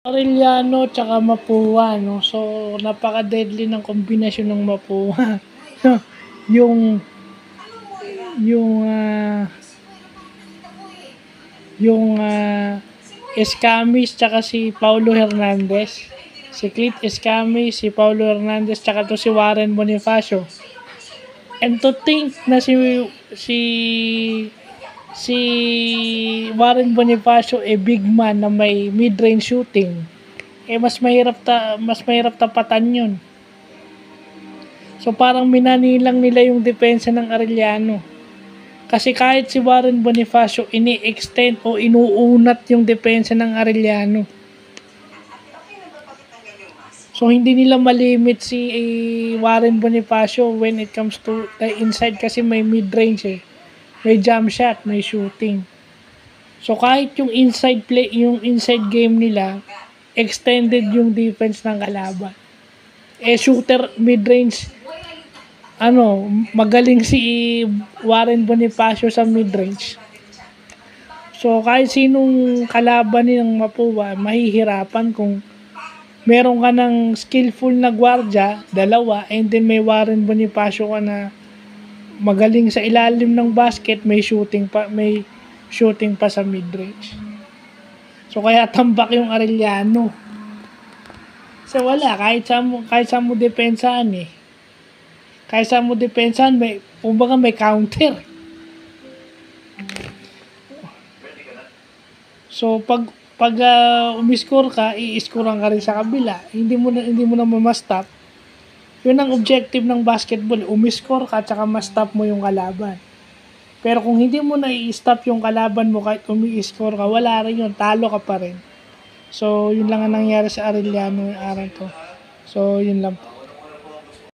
Arellano tsaka Mapua, no? So, napaka-deadly ng kombinasyon ng Mapua. yung, yung, ah, Escamis tsaka si Paulo Hernandez. Si Clint Escamis, si Paulo Hernandez, tsaka to si Warren Bonifacio. And to think na si si Warren Bonifacio big man na may mid-range shooting, mas mahirap tapatan 'yun. So parang minanilang nila yung depensa ng Arellano. Kasi kahit si Warren Bonifacio ini-extend o inuunat yung depensa ng Arellano. So hindi nila malimit si Warren Bonifacio when it comes to the inside kasi may mid-range May jump shot, may shooting. So kahit yung inside game nila, extended yung defense ng kalaban. Shooter mid-range, magaling si Warren Bonifacio sa mid-range. So kahit sinong kalaban ng Mapua, mahihirapan kung meron ka ng skillful na gwardiya, dalawa, and then may Warren Bonifacio ka na magaling sa ilalim ng basket, may shooting pa sa mid-range. So kaya tambak yung Arellano. So wala, kahit saan mo depensahan may counter. So pag umiscore ka, i-scorean ka rin sa kabila. Hindi mo na ma-stop. Yun ang objective ng basketball, umiscore ka tsaka ma-stop mo yung kalaban. Pero kung hindi mo na i-stop yung kalaban mo kahit umi-score ka, wala rin yun, talo ka pa rin. So, yun lang ang nangyari sa Arellano yung araw to. So, yun lang po.